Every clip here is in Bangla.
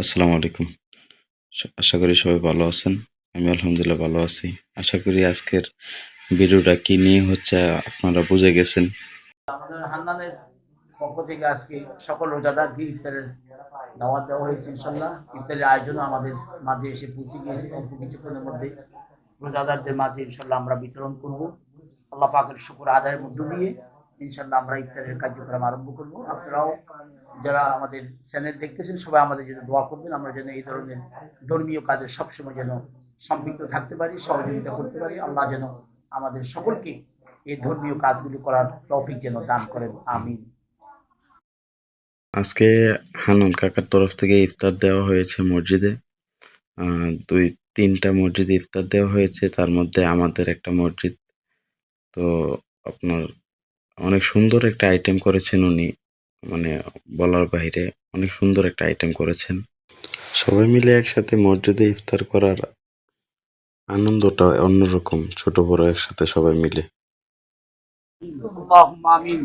আসসালামু আলাইকুম। আশা করি সবাই ভালো আছেন। আমি আলহামদুলিল্লাহ ভালো আছি। আশা করি আজকের ভিডিওটা কি নিয়ে হচ্ছে আপনারা বুঝে গেছেন। আমাদের হান্নানের পক্ষ থেকে আজকে সকল রোজাদারকে ইফতারের দাওয়াত দেওয়া হয়েছে। ইনশাল্লাহ ইফতারের আয়োজন আমাদের মাঝে এসে পৌঁছে গিয়েছে। অল্প কিছুক্ষণের মধ্যে রোজাদারদের মাঝে ইনশাল্লাহ আমরা বিতরণ করব। আল্লাহ পাকের শুকর আদায়ের মধ্য দিয়ে ইনশাল্লাহ আমরা ইফতারের কার্যক্রম আরম্ভ করব। আপনারাও যারা আমাদের চ্যানেল দেখতেছেন সবাই আমাদের জন্য দোয়া করবেন, আমরা যেন এই ধরনের ধর্মীয় কাজে সবসময় যেন সম্পৃক্ত থাকতে পারি, সহযোগিতা করতে পারি। আল্লাহ যেন আমাদের সকলকে এই ধর্মীয় কাজগুলো করার তৌফিক যেন দান করেন, আমিন। আজকে হান্নান কাকার তরফ থেকে ইফতার দেওয়া হয়েছে মসজিদে। ২-৩টা মসজিদে ইফতার দেওয়া হয়েছে। তার মধ্যে আমাদের একটা মসজিদ। তো আপনার অনেক সুন্দর একটা আইটেম করেছেন উনি। মানে বলার বাহিরে অনেক সুন্দর একটা আইটেম করেছেন। সবাই মিলে একসাথে মসজিদে ইফতার করার আনন্দটা অন্যরকম। ছোট বড় একসাথে সবাই মিলে। اللهم امين.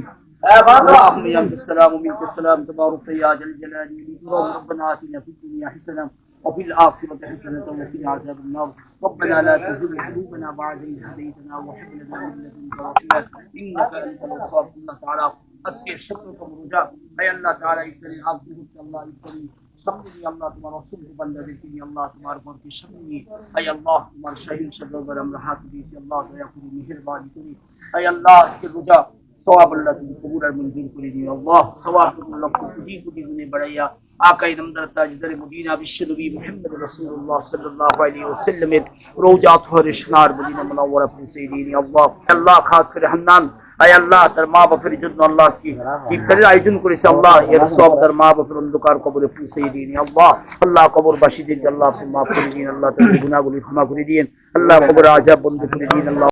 اللهم يا انت السلام ومنك السلام تبارك يا ذا الجلال والاكرام. ربنا اتنا في الدنيا حسنه وفي الاخره حسنه وقنا عذاب النار. ربنا لا تزغ قلوبنا بعد إذ هديتنا وهب لنا من لدنك رحمه انك انت الوهاب. الله تعالى আজকে 17তম রোজা। হে আল্লাহ তাআলা ইফতারের আগ মুহূর্তে আল্লাহ ইফতারি সামনে নিয়ে আল্লাহ তোমার অসংখ্য বান্দাদেরকে নিয়ে আল্লাহ তোমার ঘরকে সামনে নিয়ে হে আল্লাহ তোমার শাহীন সদরবারে আমরা হাত দিয়েছি। আল্লাহ দয়া করে মেহেরবানি করে হে আল্লাহ আজকে রোজা সওয়াব আল্লাহ তুমি কবুল আর মঞ্জুর করে দিও। আল্লাহ সওয়াব লক্ষ কোটি কোটি গুণে বাড়াইয়া আকাই নামদার তাজদার মদিনা বিশ্বনবী মুহাম্মদ রাসূলুল্লাহ সাল্লাল্লাহু আলাইহি ওয়াসাল্লামের রওজা তহরে সোনার মদিনা মুনাওয়ারা পৌঁছে দিও। আল্লাহ আল্লাহ খাস করে হান্নান আয় আল্লাহ তার মা বাপের জন্য আল্লাহ আজকে ইফতারের আয়োজন করেছে। আল্লাহ এর সব তার মা বাপের অন্ধকার কবরে পৌঁছে দিন। আল্লাহ আল্লাহ কবরবাসীদেরকে আল্লাহ আপনি মাফ করে দিন। আল্লাহ তাদের গুনাহগুলি ক্ষমা করে দিন। আল্লাহ কবর আযাব বন্ধ করে দিন। আল্লাহ